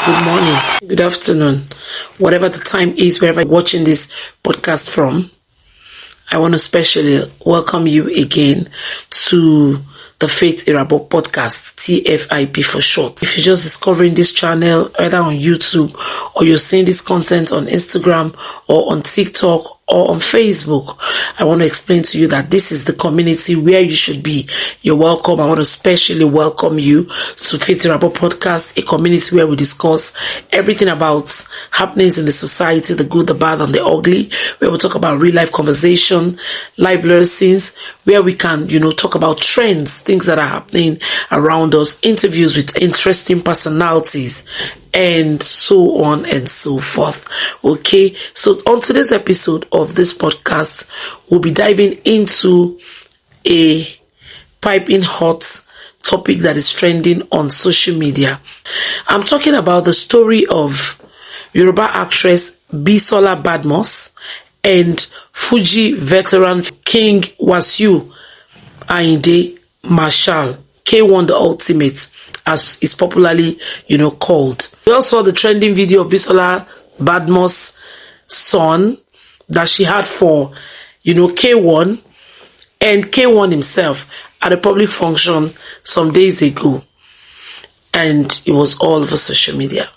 good morning, good afternoon, whatever the time is, wherever you're watching this podcast from. I want to specially welcome you again to the Faith Irabor podcast, TFIP for short. If you're just discovering this channel, either on YouTube or you're seeing this content on Instagram or on TikTok or on Facebook, I want to explain to you that this is the community where you should be. You're welcome. I want to specially welcome you to Faith Irabor podcast, a community where we discuss everything about happenings in the society, the good, the bad, and the ugly, where we talk about real life conversation, life lessons, where we can, talk about trends, things that are happening around us, interviews with interesting personalities, and so on and so forth. Okay, so on today's episode of this podcast, we'll be diving into a piping hot topic that is trending on social media. I'm talking about the story of Yoruba actress Bisola Badmus'S and Fuji veteran King Wasiu Ayinde Marshal, K1 the Ultimate, as is popularly, called. We also saw the trending video of Bisola Badmus'S son that she had for, K1 and K1 himself at a public function some days ago. And it was all over social media.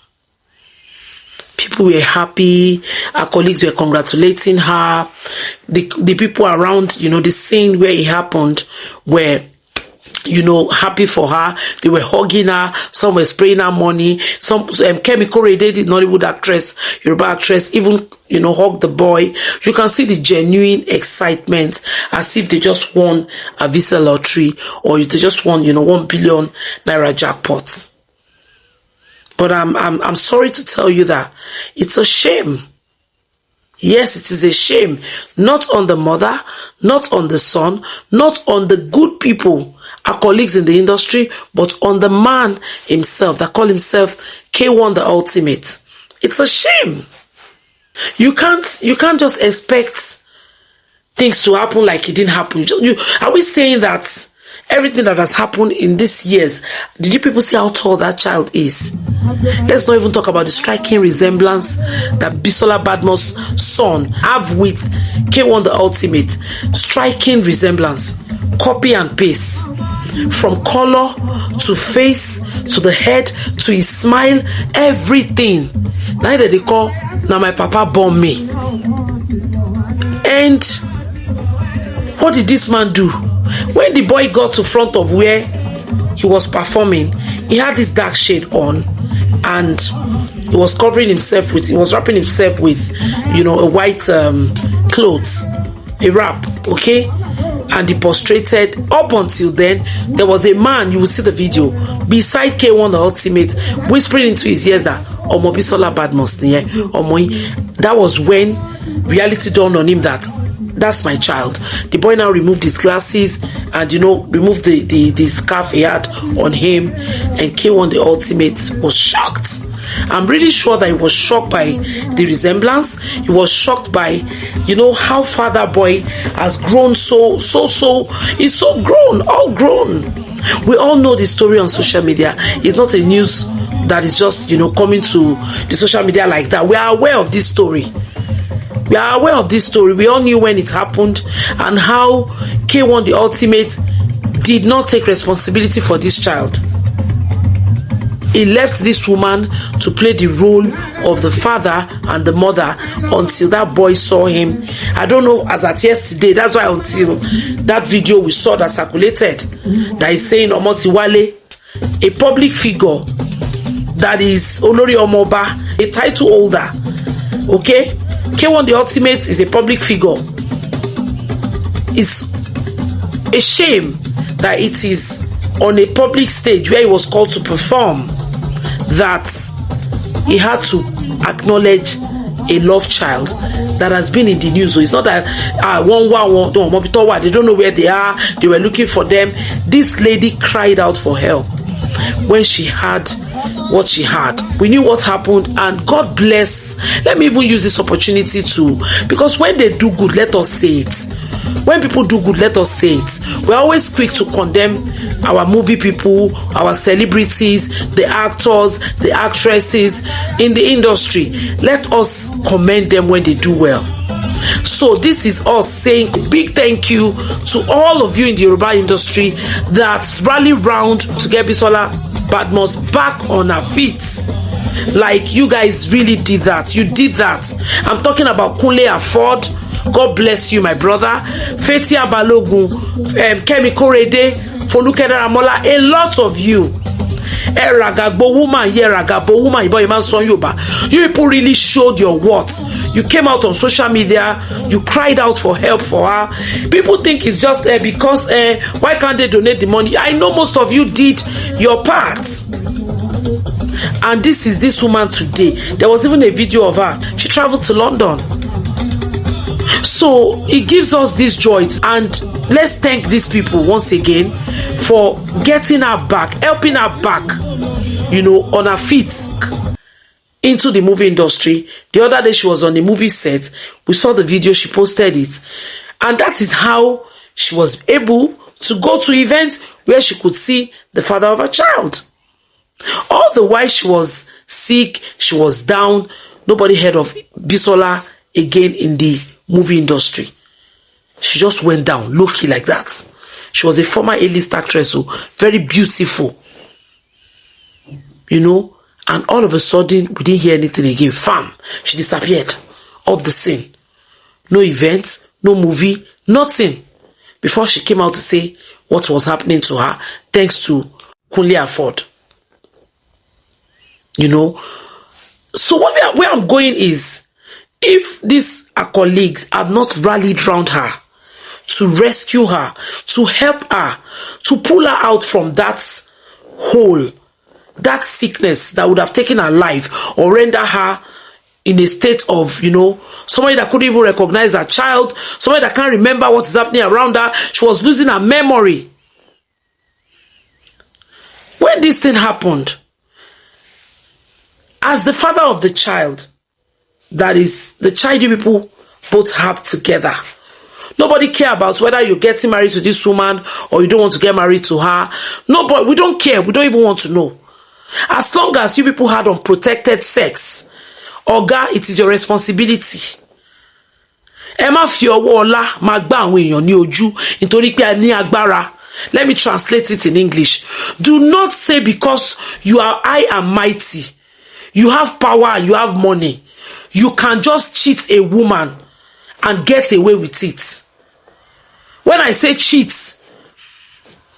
People were happy. Her colleagues were congratulating her. The people around, the scene where it happened were happy for her. They were hugging her. Some were spraying her money. Some chemical related Nollywood actress, Yoruba actress, even hugged the boy. You can see the genuine excitement, as if they just won a Visa lottery or they just won 1 billion naira jackpot. But I'm sorry to tell you that it's a shame. Yes, it is a shame. Not on the mother, not on the son, not on the good people, our colleagues in the industry, but on the man himself that called himself K1 the Ultimate. It's a shame. You can't just expect things to happen like it didn't happen. Are we saying that everything that has happened in these years, did you people see how tall that child is? Let's not even talk about the striking resemblance that Bisola Badmus'S son have with K1 the Ultimate. Striking resemblance. Copy and paste. From color to face to the head to his smile, everything. Now that they call, now my papa born me. And what did this man do? When the boy got to front of where he was performing, he had this dark shade on and he was wrapping himself with, a white clothes, a wrap, okay? And he prostrated. Up until then, there was a man, you will see the video, beside K1 the Ultimate, whispering into his ears that Omo Bisola Badmus'S, that was when reality dawned on him that that's my child. The boy now removed his glasses and removed the scarf he had on him, and K1 the Ultimate was shocked. I'm really sure that he was shocked by the resemblance. He was shocked by how far that boy has grown. So he's so grown, all grown. We all know the story on social media. It's not a news that is just coming to the social media like that. We are aware of this story. We are aware of this story. We all knew when it happened and how K1 the Ultimate did not take responsibility for this child. He left this woman to play the role of the father and the mother until that boy saw him. I don't know, as at yesterday, that's why until that video we saw that circulated, that is saying Omotiwale, a public figure that is Olori Omoba, a title holder, okay? K1 the Ultimate is a public figure. It's a shame that it is on a public stage where he was called to perform that he had to acknowledge a love child that has been in the news. So it's not that they don't know where they are, they were looking for them. This lady cried out for help when she had what she had. We knew what happened, and God bless. Let me even use this opportunity because when they do good, let us say it. When people do good, let us say it. We're always quick to condemn our movie people, our celebrities, the actors, the actresses in the industry. Let us commend them when they do well. So this is us saying a big thank you to all of you in the Yoruba industry that rally round to get Bisola Badmus'S back on her feet. Like, you guys really did that. You did that. I'm talking about Kunle Afod. God bless you, my brother. Fetia Balogun, Kemi Korede, Foluke Daramola, a lot of you. Ragabo woman, Ragabo woman, you people really showed your worth. You came out on social media, you cried out for help for her. People think it's just because why can't they donate the money? I know most of you did your part. And this is this woman today. There was even a video of her. She traveled to London. So it gives us this joy, and let's thank these people once again for getting her back, helping her back, on her feet into the movie industry. The other day she was on the movie set. We saw the video, she posted it, and that is how she was able to go to events where she could see the father of her child. All the while she was sick, she was down, nobody heard of Bisola again in the movie industry. She just went down, low-key like that. She was a former A-list actress, so very beautiful. And all of a sudden, we didn't hear anything again. Fam, she disappeared off the scene. No events, no movie, nothing. Before she came out to say what was happening to her, thanks to Kunle Afod. So where I'm going is, if these are colleagues have not rallied around her to rescue her, to help her, to pull her out from that hole, that sickness that would have taken her life or render her in a state of, somebody that couldn't even recognize her child, somebody that can't remember what is happening around her. She was losing her memory. When this thing happened, as the father of the child, that is the child you people both have together, nobody care about whether you're getting married to this woman or you don't want to get married to her. Nobody, we don't care. We don't even want to know. As long as you people had unprotected sex, Oga, it is your responsibility. Emma fi ọwọ́ ọlá máa gbá àwọn èèyàn ní ojú nítorí pé a ní agbára. Let me translate it in English. Do not say because you are high and mighty, you have power and you have money, you can just cheat a woman and get away with it. When I say cheat,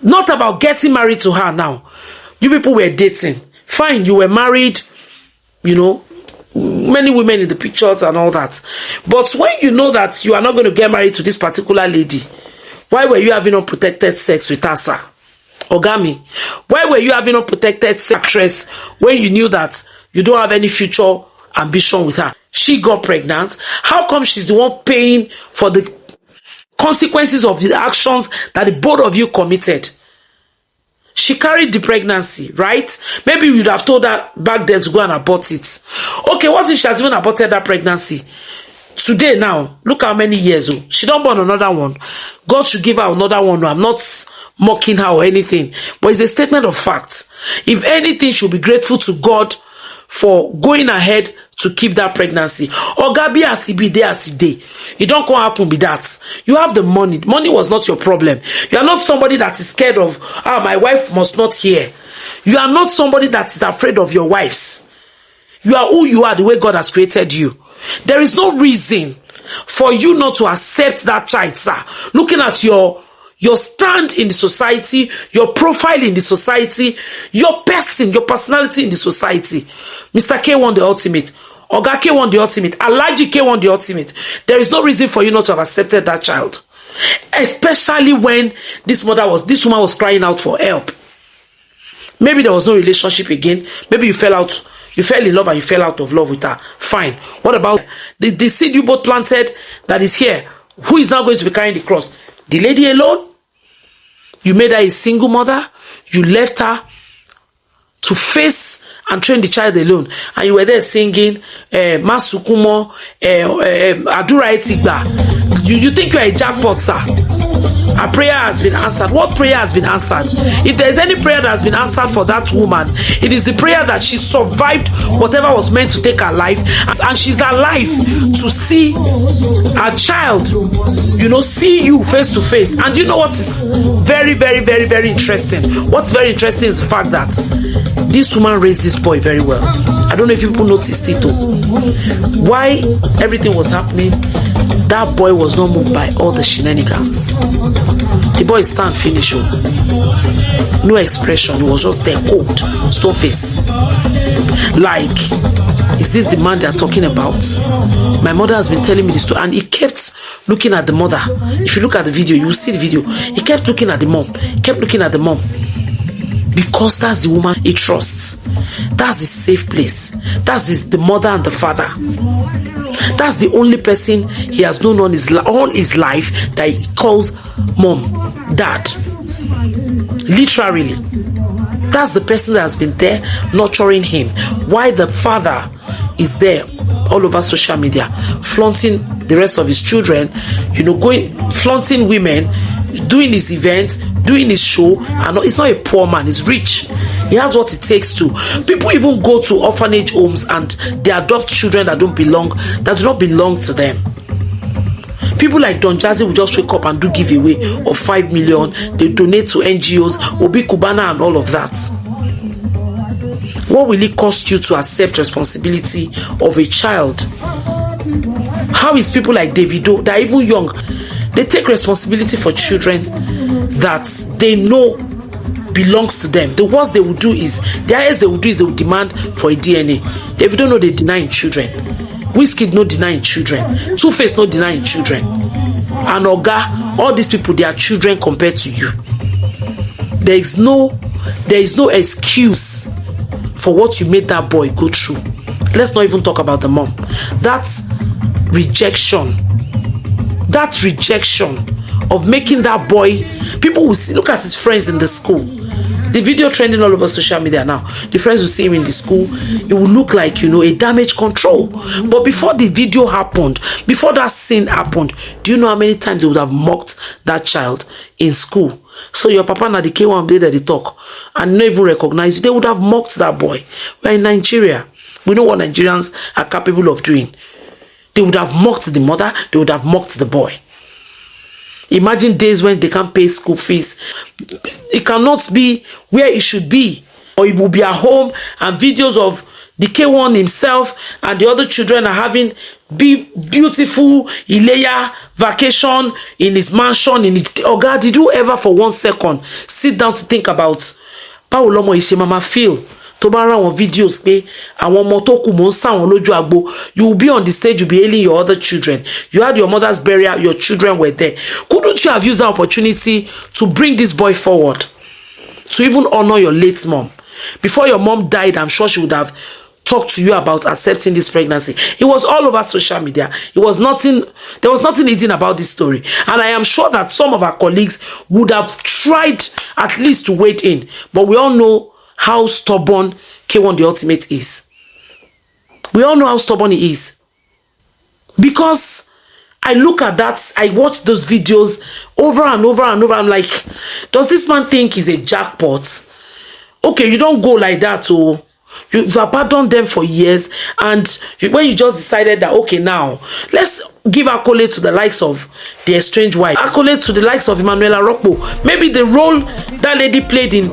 not about getting married to her now. You people were dating. Fine, you were married, many women in the pictures and all that. But when you know that you are not going to get married to this particular lady, why were you having unprotected sex with her, sir? Ogami, why were you having unprotected sex actress when you knew that you don't have any future ambition with her? She got pregnant. How come she's the one paying for the consequences of the actions that the both of you committed? She carried the pregnancy, right? Maybe you would have told her back then to go and abort it. Okay, what if she has even aborted that pregnancy? Today now, look how many years old. She don't born another one. God should give her another one. No, I'm not mocking her or anything. But it's a statement of fact. If anything, she'll be grateful to God for going ahead to keep that pregnancy. Or Gabi as he be there as he day. It don't come happen with that. You have the money. Money was not your problem. You are not somebody that is scared of, my wife must not hear. You are not somebody that is afraid of your wives. You are who you are, the way God has created you. There is no reason for you not to accept that child, sir. Looking at your stand in the society, your profile in the society, your person, your personality in the society. Mr. K1 the ultimate. Oga K1 the ultimate. Alaji K1 the ultimate. There is no reason for you not to have accepted that child. Especially when this woman was crying out for help. Maybe there was no relationship again. Maybe you fell in love and you fell out of love with her. Fine. What about the seed you both planted that is here? Who is now going to be carrying the cross? The lady alone? You made her a single mother. You left her to face and train the child alone. And you were there singing, Masukumo, Adura Etigba. You think you are a jackpot, sir? Our prayer has been answered. What prayer has been answered? If there is any prayer that has been answered for that woman, it is the prayer that she survived whatever was meant to take her life, and she's alive to see her child, see you face to face. And you know what is very, very, very, very interesting? What's very interesting is the fact that this woman raised this boy very well. I don't know if people noticed it though. Why everything was happening, that boy was not moved by all the shenanigans. The boy stand finish. No expression. He was just there, cold, stone face. Like, is this the man they are talking about? My mother has been telling me this story, and he kept looking at the mother. If you look at the video, you will see the video. He kept looking at the mom. He kept looking at the mom. Because that's the woman he trusts. That's his safe place. That's the mother and the father. That's the only person he has known all his life that he calls mom, dad. Literally. That's the person that has been there nurturing him. Why the father is there all over social media, flaunting the rest of his children, flaunting women, doing his events, doing his show, and it's not a poor man, he's rich. He has what it takes to. People even go to orphanage homes and they adopt children that do not belong to them. People like Don Jazzy will just wake up and do giveaway of 5 million. They donate to NGOs, Obi Kubana and all of that. What will it cost you to accept responsibility of a child? How is people like Davido, that are even young, they take responsibility for children that they know belongs to them? The worst they will do is, the highest they will do is they will demand for a DNA. Davido know they denying children. Wizkid no denying children. Two-Face no denying children. And Oga, all these people, they are children compared to you. There is no excuse for what you made that boy go through. Let's not even talk about the mom. That's rejection. That rejection of making that boy, people will see, look at his friends in the school. The video trending all over social media now. The friends will see him in the school. It will look like, a damage control. But before the video happened, before that scene happened, do you know how many times they would have mocked that child in school? So your papa na the K1 day that they talk and not even recognize you, they would have mocked that boy. We're in Nigeria. We know what Nigerians are capable of doing. They would have mocked the mother. They would have mocked the boy. Imagine days when they can't pay school fees. It cannot be where it should be. Or it will be at home and videos of the K1 himself and the other children are having beautiful Ileya vacation in his mansion. Oh God, did you ever for 1 second sit down to think about how Lomo Ishe Mama feel? To bá on videos pé àwọn ọmọ tó kù mọ́ sáwọn lójú agbo, you will be on the stage, you'll be hailing your other children. You had your mother's burial, your children were there. Couldn't you have used that opportunity to bring this boy forward, to even honor your late mom? Before your mom died, I'm sure she would have talked to you about accepting this pregnancy. It was all over social media. There was nothing hidden about this story. And I am sure that some of our colleagues would have tried at least to wade in. But we all know how stubborn K1 the Ultimate is. We all know how stubborn he is. Because I look at that, I watch those videos over and over and over. I'm like, does this man think he's a jackpot? Okay, you don't go like that. So you've abandoned them for years. And when you just decided that, okay, now let's give accolade to the likes of the estranged wife, accolade to the likes of Emanuela Rokpo. Maybe the role that lady played in,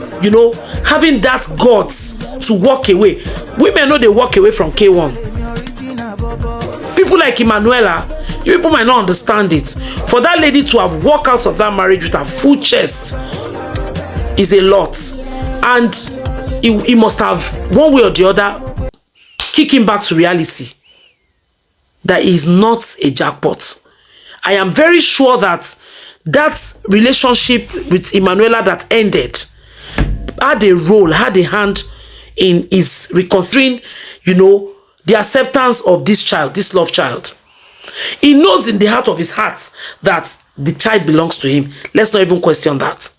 having that guts to walk away. Women know they walk away from K1. People like Emanuela, you people might not understand it. For that lady to have walked out of that marriage with her full chest is a lot. And he must have, one way or the other, kick him back to reality. That is not a jackpot. I am very sure that that relationship with Emanuela that ended had a role, had a hand in his reconsidering, the acceptance of this child, this love child. He knows in the heart of his heart that the child belongs to him. Let's not even question that.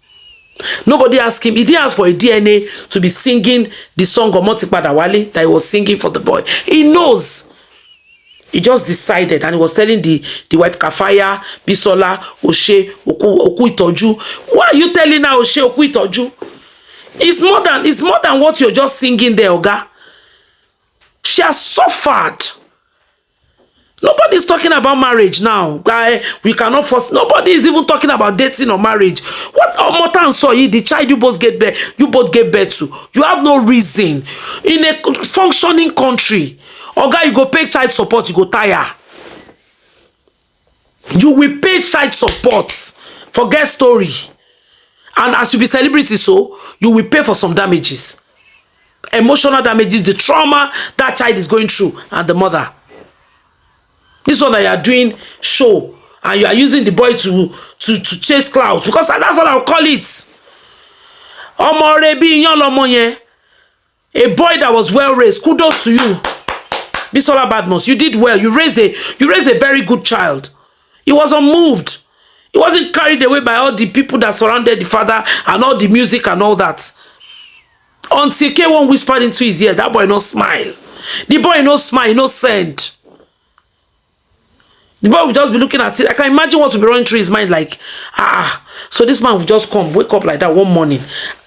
Nobody asked him. He didn't ask for a DNA to be singing the song Omotipada Wale that he was singing for the boy. He knows. He just decided, and he was telling the wife, Kafaya, Bisola, Oshe, Oku Itoju. Why are you telling her Oshe, Oku Itoju? It's more than what you're just singing there, Oga. She has suffered. Nobody's talking about marriage now. Guy, we cannot force. Nobody is even talking about dating or marriage. What Omota and Soyi, the child you both gave birth to, you have no reason. In a functioning country, Oga, you go pay child support, you go tire. You will pay child support. Forget story. And as you be celebrity, so you will pay for some damages. Emotional damages, the trauma that child is going through, and the mother. This one that you are doing show, and you are using the boy to chase clouds, because that's what I'll call it. A boy that was well raised. Kudos to you, Bisola Badmus'S. You did well. You raised a very good child. He was unmoved. He wasn't carried away by all the people that surrounded the father and all the music and all that. Until K1 whispered into his ear, that boy no smile. The boy no smile, no send. The boy will just be looking at it. I can imagine what will be running through his mind, like, so this man will just wake up like that one morning,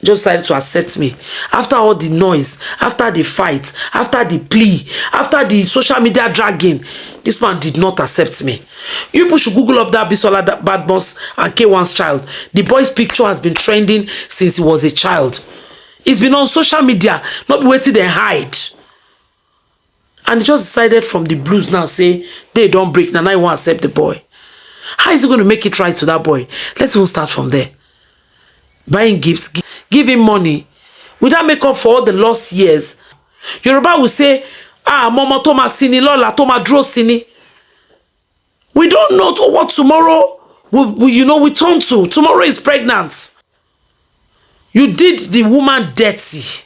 just decided to accept me. After all the noise, after the fight, after the plea, after the social media dragging, this man did not accept me. You people should Google up that Bisola Badmus'S and K1's child. The boy's picture has been trending since he was a child. He's been on social media, not be waiting and hide. And he just decided from the blues now, say, they don't break, now I won't accept the boy. How is he going to make it right to that boy? Let's even start from there. Buying gifts, give him money. Will that make up for all the lost years? Yoruba will say, Mama Toma Sini, Lola Toma Dro Sini. We don't know what tomorrow we turn to. Tomorrow is pregnant. You did the woman dirty.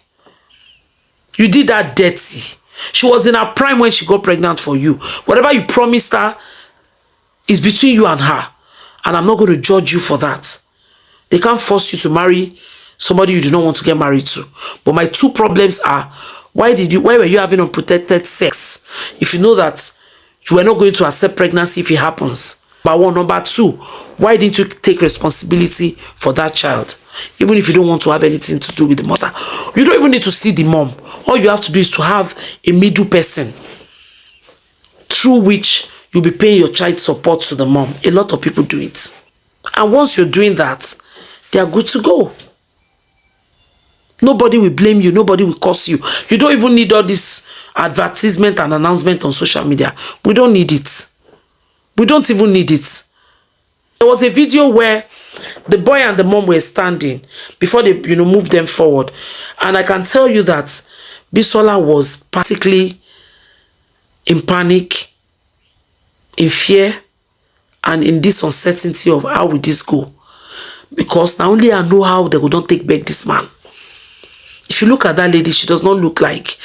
You did that dirty. She was in her prime when she got pregnant for you. Whatever you promised her is between you and her. And I'm not going to judge you for that. They can't force you to marry somebody you do not want to get married to. But my two problems are, why were you having unprotected sex if you know that you were not going to accept pregnancy if it happens? Number one. Number two, why didn't you take responsibility for that child? Even if you don't want to have anything to do with the mother. You don't even need to see the mom. All you have to do is to have a middle person through which you'll be paying your child support to the mom. A lot of people do it. And once you're doing that, they are good to go. Nobody will blame you. Nobody will curse you. You don't even need all this advertisement and announcement on social media. We don't need it. We don't even need it. There was a video where the boy and the mom were standing before they, moved them forward. And I can tell you that Bisola was practically in panic, in fear, and in this uncertainty of how will this go. Because not only I know how they would not take back this man. If you look at that lady, she does not look like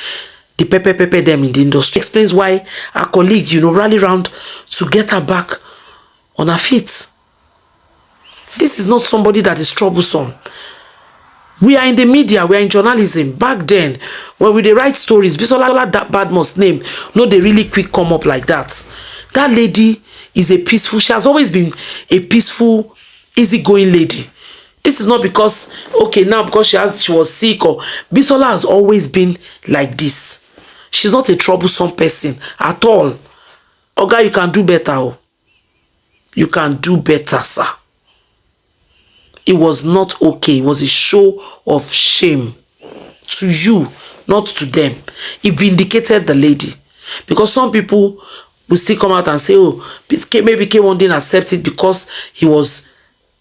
the pepper them in the industry. Explains why our colleague, rally around to get her back on her feet. This is not somebody that is troublesome. We are in the media, we are in journalism. Back then, when we dey write stories, Bisola Badmus'S name, no, they really quick come up like that. That lady is a peaceful, she has always been a peaceful, easygoing lady. This is not because, okay, now because she was sick, or Bisola has always been like this. She's not a troublesome person at all. Oga, you can do better. Oh. You can do better, sir. It was not okay. It was a show of shame to you, not to them. It vindicated the lady. Because some people will still come out and say, oh, maybe K1 didn't accept it because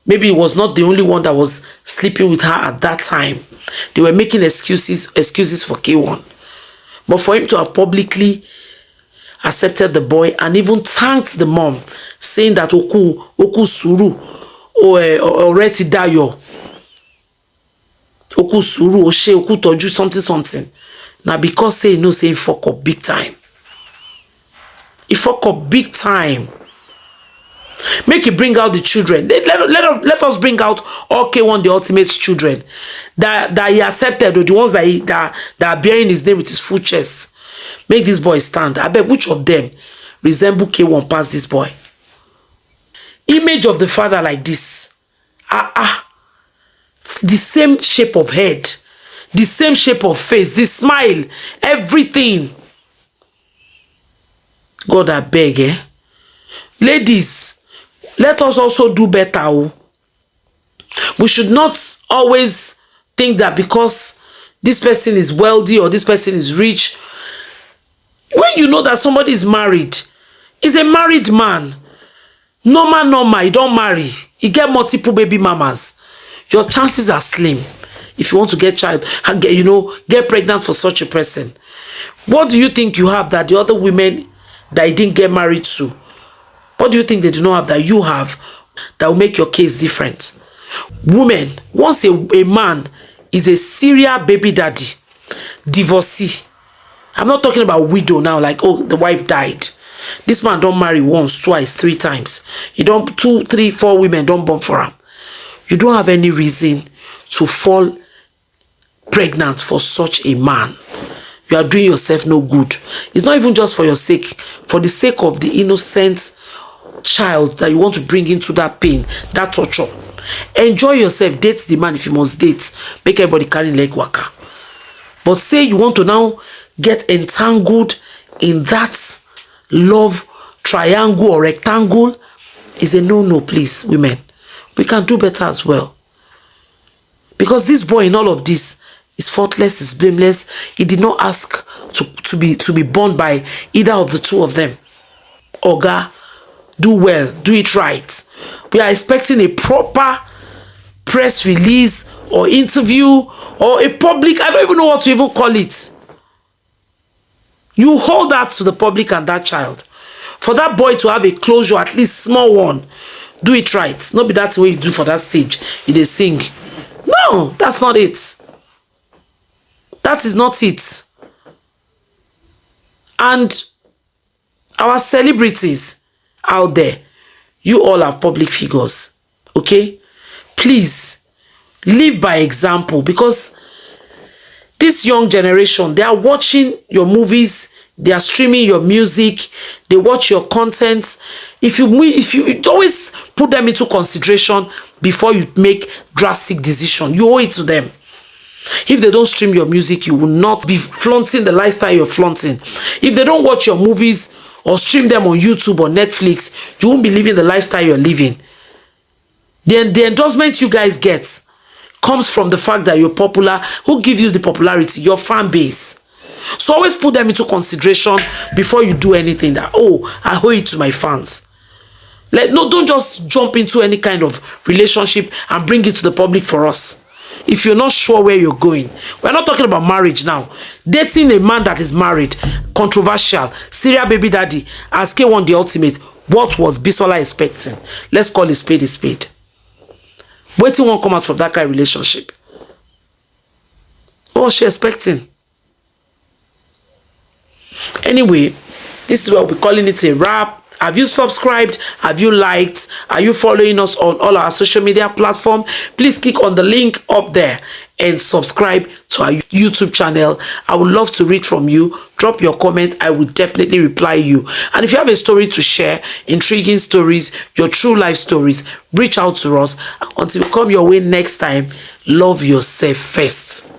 maybe he was not the only one that was sleeping with her at that time. They were making excuses for K1. But for him to have publicly accepted the boy and even thanked the mom, saying that Oku Suru, Oreti Dayo, Oku Suru, Oshe, Oku Toju, something. Now because say no, say fuck up big time. He fuck up big time. Make it bring out the children. Let us bring out all K1 the Ultimate's children that he accepted, or the ones that are bearing his name with his full chest. Make this boy stand. I beg, which of them resemble K1 past this boy. Image of the father like this. The same shape of head, the same shape of face, the smile, everything. God, I beg, eh? Ladies, let us also do better. Oh. We should not always think that because this person is wealthy or this person is rich. When you know that somebody is married, is a married man, normal, you don't marry, you get multiple baby mamas, your chances are slim if you want to get child and get pregnant for such a person. What do you think you have that the other women that you didn't get married to, what do you think they do not have that you have that will make your case different? Women, once a man is a serial baby daddy, divorcee, I'm not talking about widow now, like, oh, the wife died. This man don't marry once, twice, 3 times. You don't, 2, 3, 4 women don't born for him. You don't have any reason to fall pregnant for such a man. You are doing yourself no good. It's not even just for your sake, for the sake of the innocent child that you want to bring into that pain, that torture. Enjoy yourself, date the man if you must date. Make everybody carry leg waka. But say you want to now get entangled in that love triangle or rectangle, is a no, please, women. We can do better as well. Because this boy in all of this is faultless, is blameless. He did not ask to be born by either of the two of them. Oga, do well, do it right. We are expecting a proper press release or interview or a public, I don't even know what to even call it. You hold that to the public and that child. For that boy to have a closure, at least small one, do it right. Not be that way you do for that stage. You dey sing. No, that's not it. That is not it. And our celebrities out there, you all are public figures. Okay? Please, live by example, because this young generation, they are watching your movies, they are streaming your music, they watch your content. If you always put them into consideration before you make drastic decision. You owe it to them. If they don't stream your music, you will not be flaunting the lifestyle you're flaunting. If they don't watch your movies or stream them on YouTube or Netflix, you won't be living the lifestyle you're living. The endorsement you guys get comes from the fact that you're popular. Who gives you the popularity? Your fan base. So always put them into consideration before you do anything that, oh, I owe it to my fans. Don't just jump into any kind of relationship and bring it to the public for us. If you're not sure where you're going. We're not talking about marriage now. Dating a man that is married, controversial, serial baby daddy, as K1 the ultimate, what was Bisola expecting? Let's call a spade a spade. Waiting won't come out from that kind of relationship. What was she expecting? Anyway, this is what we're calling it a wrap. Have you subscribed? Have you liked? Are you following us on all our social media platforms? Please click on the link up there and subscribe to our YouTube channel. I would love to read from you. Drop your comment. I will definitely reply you. And if you have a story to share, intriguing stories, your true life stories, reach out to us. Until we come your way next time, love yourself first.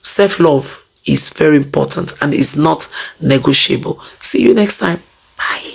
Self-love is very important and is not negotiable. See you next time. Bye.